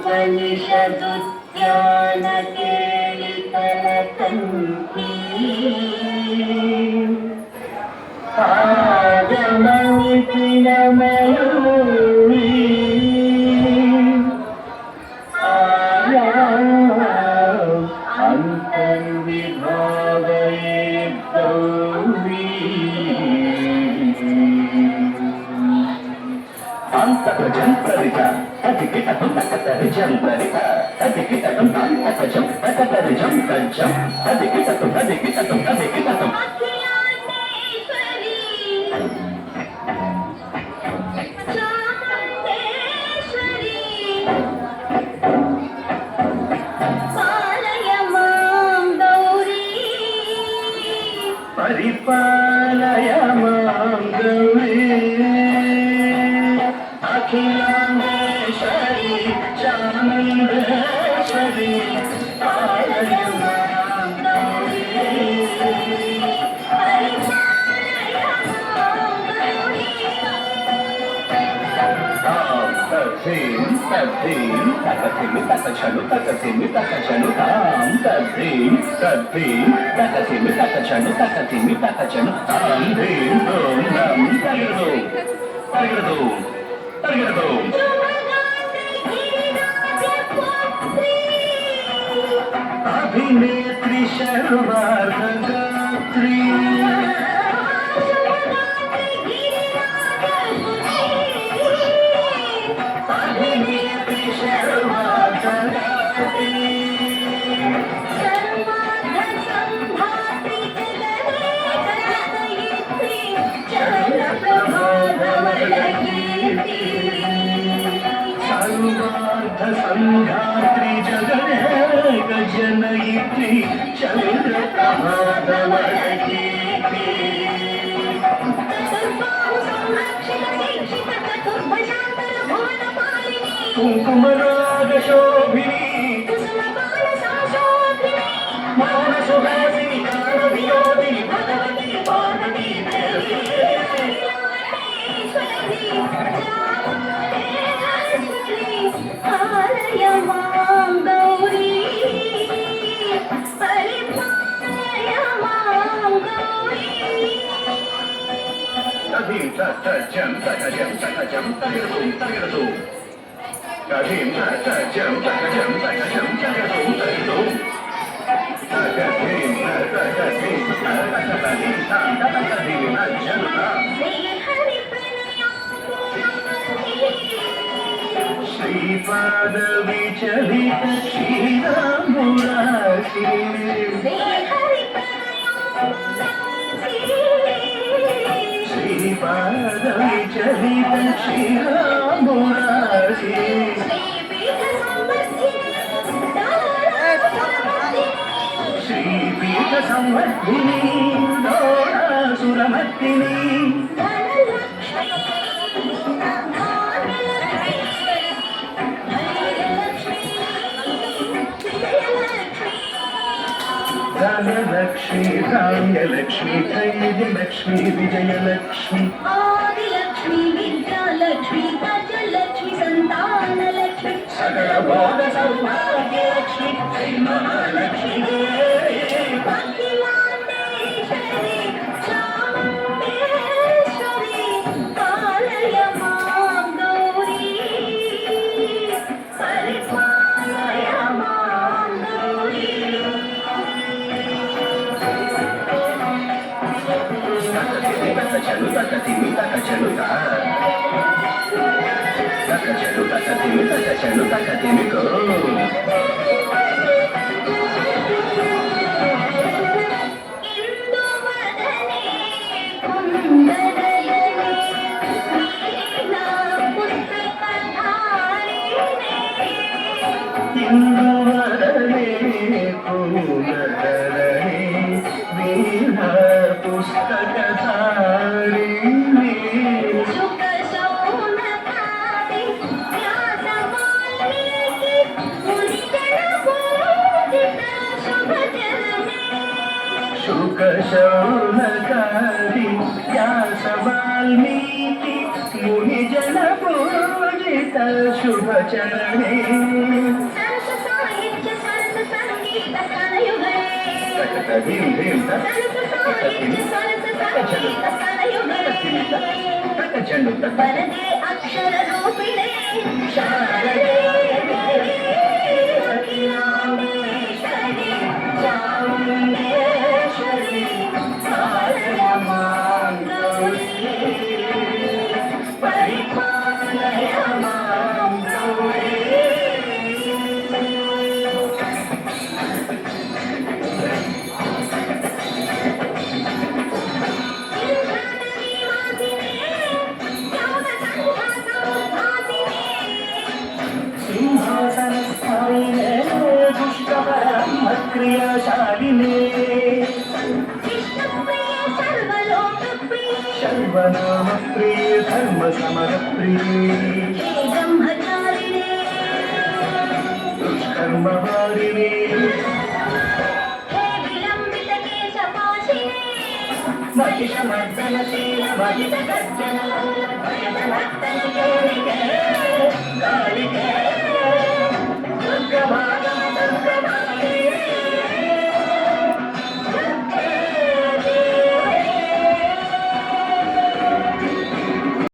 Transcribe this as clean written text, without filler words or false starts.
उपनिषदुद्यानकेलिकलकण्ठी आगमनिपिनमयूरी Jumperita, kita tungkat jumperita, kita tungkat jump, kita tungkat. Paripalaya mam Gauri Akhilandeshwari Chamundeshwari Paripalaya mam Gauri Paripalaya mam Gauri Tadhim Takathimi Takachanu Takathimi Takachanu Tam Tadhim Takathimi Takachanu Takathimi Takachanu Tam Dhim Dhum Dham Tarigadu Abhinetri Sharvardhagatri संधात्री जगदेक जनयित्री चंद्रप्रभाधवलकीर्ति कुंकुमराग शोभिनी मौन सुहासिनी कालवियोदिनी भगवती पार्वती देवी Paripalaya mam Gauri Paripalaya mam Gauri Tadhim Takajam Takajam Takajam Takajam Takajam Tadhim Takajam Takajam Takajam Takajam Takajam Tadhim Takajam Takajam Takajam Shripad विचलित श्रीरामुरासी श्रीपाद विचलित श्रीरामुरासी श्रीपीठ संवर्धिनी दोरासुरमर्दिनी धनलक्ष्मी धान्यलक्ष्मी धैर्यलक्ष्मी विजयलक्ष्मी आदिलक्ष्मी विद्यालक्ष्मी गजलक्ष्मी संतानलक्ष्मी सकल भोग सौभाग्यलक्ष्मी महालक्ष्मी अखिलांडेश्वरी चामुंडेश्वरी पालय मां गौरी परिपालय मां Gauri Takachanu go. शौनकारी व्यास वाल्मीकि मुनि जन पूजित शुभचरणे सरस साहित्य सरस संगीत स्तनयुगळे तट धीम धीम तट सरस साहित्य सरस संगीत स्तनयुगळे तट चंडू तट वरदे अक्षर रूपिणे शारदे देवी अखिलांडेश्वरी चामुंडेश्वरी पालय मां गौरी परिपालय मां गौरी सिंहासनस्थायिने दुष्टपरमक्रियाशालिने सर्वनामप्रिये धर्मसमरप्रिये दुष्कर्मवारिणे महिषमर्दनशील महिषगर्जन